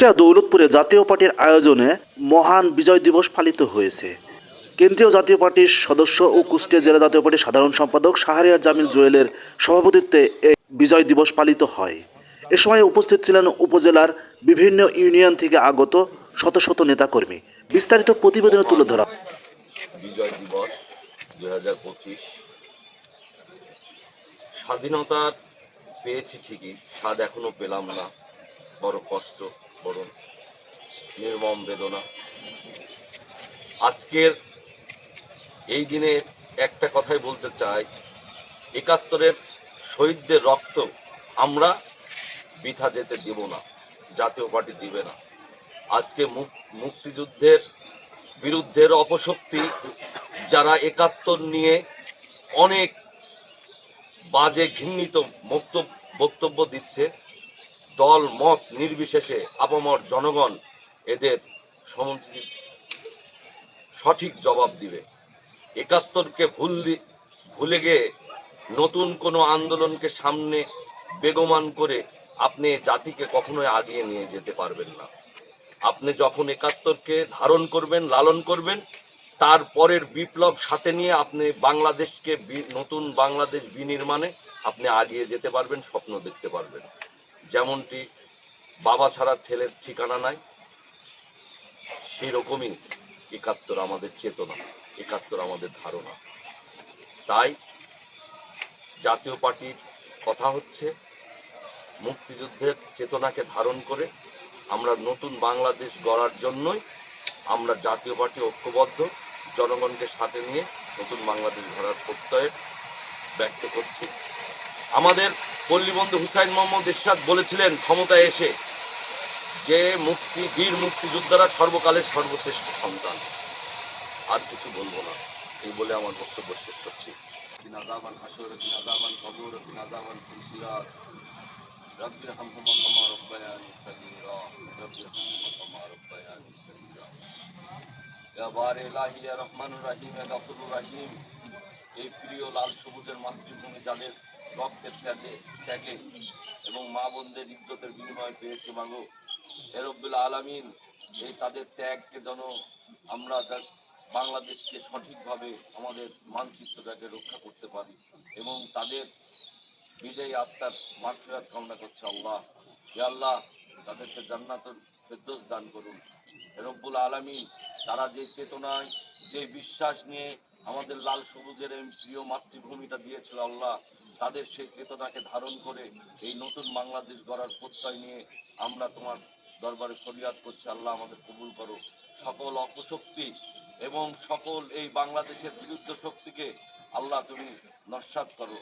কুষ্টিয়া দৌলতপুরে জাতীয় পার্টির আয়োজনে মহান বিজয় দিবস পালিত হয়েছে। কেন্দ্রীয় জাতীয় পার্টির সদস্য ও কুষ্টিয়া জেলা জাতীয় পার্টির সাধারণ সম্পাদক শাহরিয়ার জামিল জুয়েলের সভাপতিত্বে এই বিজয় দিবস পালিত হয়। এ সময় উপস্থিত ছিলেন উপজেলার বিভিন্ন ইউনিয়ন থেকে আগত শত শত নেতাকর্মী। বিস্তারিত প্রতিবেদনে তুলে ধরা। বিজয় দিবস 2025 স্বাধীনতা পেয়েছি ঠিকই, স্বাদ এখনো পেলাম না। বড় কষ্ট, বড় নির্মম বেদনা। আজকের এই দিনে একটা কথাই বলতে চাই, 71-এর শহীদদের রক্ত আমরা বৃথা যেতে দেব না, জাতীয় পার্টি দিবে না। আজকে মুক্তিযুদ্ধের বিরুদ্ধের অপশক্তি যারা 71 নিয়ে অনেক বাজে ঘৃণিত বক্তব্য দিচ্ছে, দল মত নির্বিশেষে আপামর জনগণ এদের সঠিক জবাব দিবে। 71-কে ভুলে গিয়ে নতুন কোনো আন্দোলনকে সামনে বেগমান করে আপনি জাতিকে কখনোই আগিয়ে নিয়ে যেতে পারবেন না। আপনি যখন 71-কে ধারণ করবেন, লালন করবেন, তারপরের বিপ্লব সাথে নিয়ে আপনি বাংলাদেশকে নতুন বাংলাদেশ বিনির্মাণে আপনি আগিয়ে যেতে পারবেন, স্বপ্ন দেখতে পারবেন। যেমনটি বাবা ছাড়া ছেলের ঠিকানা নাই, সেরকমই 71 আমাদের চেতনা, 71 আমাদের ধারণা। তাই জাতীয় পার্টির কথা হচ্ছে, মুক্তিযুদ্ধের চেতনাকে ধারণ করে আমরা নতুন বাংলাদেশ গড়ার জন্যই আমরা জাতীয় পার্টি ঐক্যবদ্ধ, জনগণকে সাথে নিয়ে নতুন বাংলাদেশ গড়ার প্রত্যয় ব্যক্ত করছি। আমাদের পল্লীবন্ধু হুসাইন মোহাম্মদ এরশাদ বলেছিলেন ক্ষমতায় এসে যে বীর মুক্তিযোদ্ধারা সর্বকালের সর্বশ্রেষ্ঠ সন্তান। আর কিছু বলবো না, এই বলে আমার বক্তব্য শেষ করছি। এই প্রিয় লাল সবুজের মাতৃভূমি যাদের রক্তের ত্যাগে এবং মা বোনদের ইজ্জতের বিনিময় পেয়েছে, মাগো হে রব্বুল আলামিন, এই তাদের ত্যাগকে যেন আমরা বাংলাদেশকে সঠিকভাবে আমাদের মানচিত্রটাকে রক্ষা করতে পারি এবং তাদের বিজয়ী আত্মার মাগফিরাত কামনা করছে। আল্লাহ, হে আল্লাহ, তাদেরকে জান্নাতুল ফেরদৌস দান করুন। হে রব্বুল আলামিন, তারা যে চেতনায়, যে বিশ্বাস নিয়ে আমাদের লাল সবুজের এই প্রিয় মাতৃভূমিটা দিয়েছিল, আল্লাহ তাদের সেই চেতনাকে ধারণ করে এই নতুন বাংলাদেশ গড়ার প্রত্যয় নিয়ে আমরা তোমার দরবারে ফরিয়াদ করছি। আল্লাহ আমাদের কবুল করো। সকল অপশক্তি এবং সকল এই বাংলাদেশের বিরুদ্ধ শক্তিকে আল্লাহ তুমি নস্যাৎ করো।